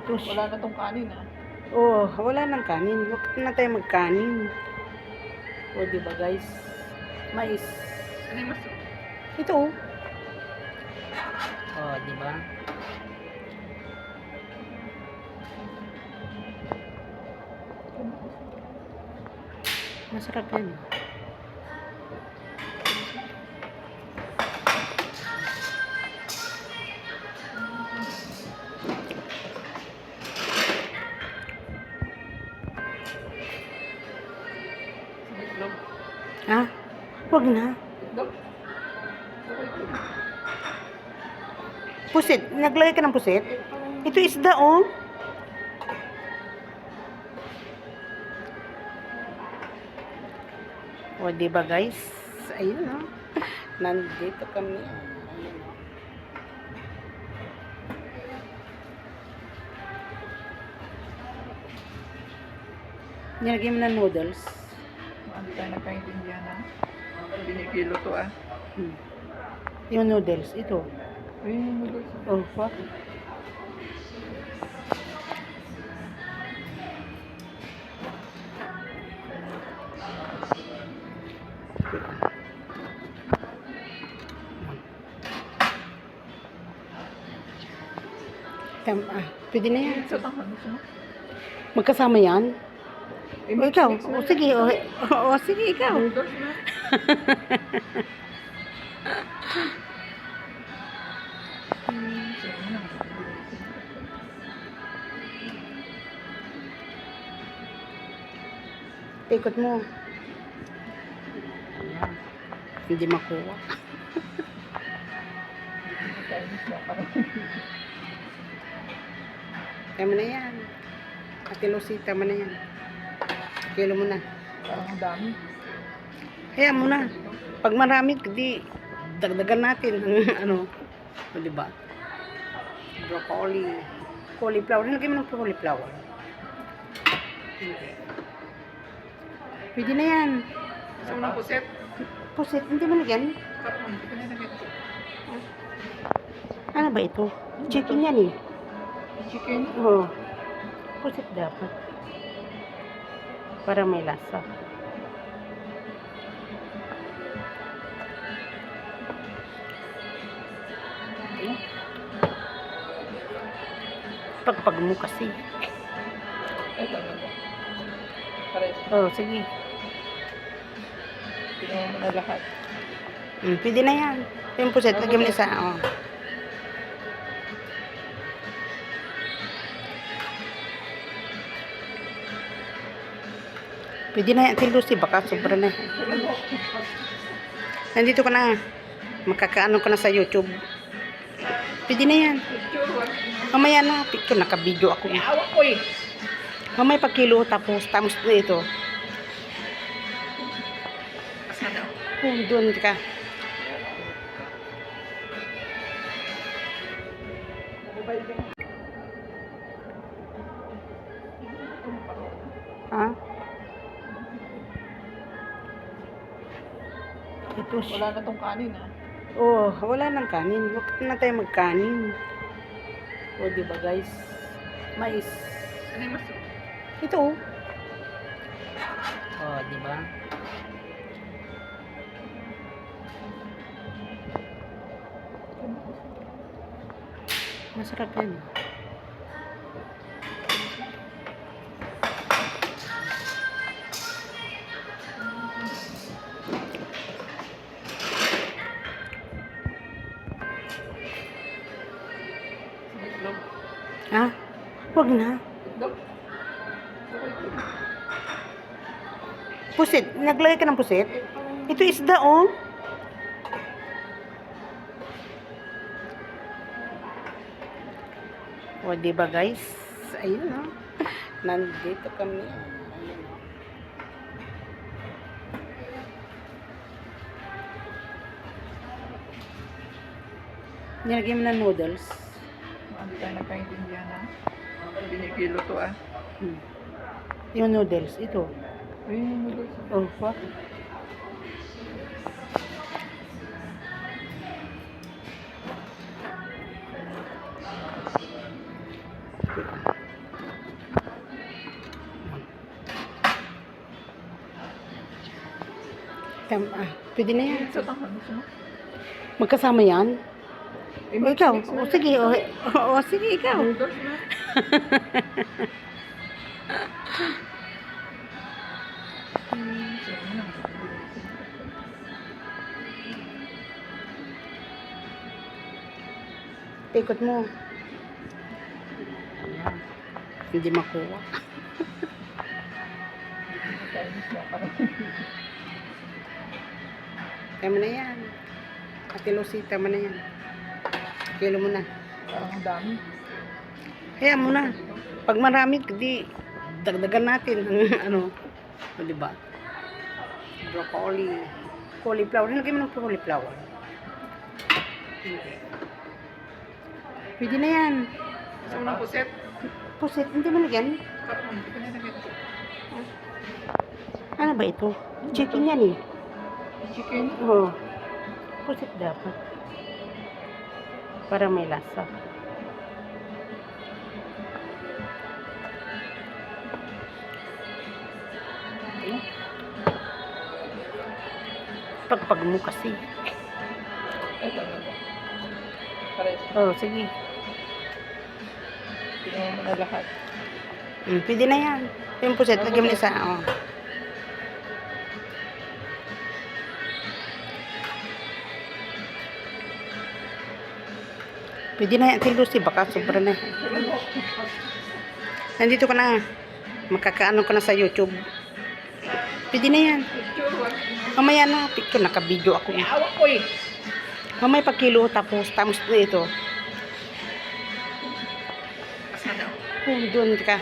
Ito, Wala na tong kanin ah. oh, wala nang kanin. Huwag na tayo magkanin. O, diba guys? Mais. Ano yung mas... Ito, oh. Oh, diba? Masarap yan. Itlog. Ha? Huwag na. Itlog. Okay ito. Pusit. Naglagay ka ng pusit? Ito isda, oh. O, diba guys? Ayun, oh. Nandito kami. Ayun, oh. Nilagay mo ng noodles. Hindi tayo nagkaintindihan ha. Binikilo to ah. Yung noodles, ito. Ay, noodles. Oh, what? Pwede na yan. Sa tama mo siya. Magkasama yan? Eh, O, ikaw? mix na O, yan. sige. O, sige, ikaw. Noodles na. Sige na. Ikot mo. Ayan. Hindi makuha. Chinese na parang. Tama na yan. Ate Lucy, tama na yan. Kilo mo na. Parang ang dami. Kaya mo na. Pag marami, di dagdagan natin ang ano. O, diba? Broccoli. Cauliflower. Nilagay mo ng cauliflower. Hindi. Pwede na yan. Gusto mo ng puset? Pusit, hindi mo lagyan. Hindi ko na nagkita. Ano ba ito? Chicken yan eh. Chicken? Oo. Pusit dapat. Para may lasa. Okay. Pagpag mo kasi. Ito na ba? Pares. Oh, sige. Pinuha mo na lahat. Pwede na yan. Yung pusit, lagyan mo isa. Oh. Pwede na yan. Ate Lucy, baka sobra na. Nandito ka na. Makakaano ka na sa YouTube. Pwede na yan. Picture one. Mamaya na. Picture, naka-video ako. Awak ko eh. Mamaya pag kilo, tapos na ito. Asa daw? Oh, doon ka. Ha? Ito Wala na tong kanin ah. oh, wala nang kanin. Huwag na tayo magkanin. O, diba guys? Mais. Ano yung mas... Ito, oh. Oh, diba? Masarap yan. Itlog. Ha? Huwag na. Itlog. Okay ito. Pusit. Naglagay ka ng pusit? Ito isda, oh. O, diba guys? Ayun, oh. Nandito kami. Ayun, oh. Nilagay mo ng noodles. Hindi tayo nagkaintindihan ha. Binikilo to ah. Yung noodles, ito. Ay, noodles. Oh, what? Okay. Pwede na yan. Sa tangan mo. Magkasama yan? O ikaw? I-mix O sige, o sige, ikaw. Noodles na. Ikot mo. Ayan. Hindi makuha. Tama na yan. Ate Lucy, tama na yan. Kilo mo na. Parang ang dami. Kaya mo na. Pag marami, di dagdagan natin ang ano. O, diba? Broccoli. Cauliflower. Nilagay mo ng cauliflower. Pwede na yan. Gusto mo ng puset? Pusit, hindi mo lagyan. Kapon, hindi ko nilagay. Ano ba ito? Chicken yan eh. Chicken. Oo. Pusit dapat. Para may lasa. Pagpag mo kasi. Ito. Pares. Oo, sige. Tingnan mo na lahat. Pwede na yan. Yung pusit, lagyan mo na isa. Oh. Pwede na yan, Ate Lucy. Baka sobra na. Nandito ka na. Makakaano ka na sa YouTube. Pwede na yan. Mamaya na. Picture, naka-video ako. Awak ko eh. Mamaya pa kilo, tapos na ito. Kasada. Doon ka.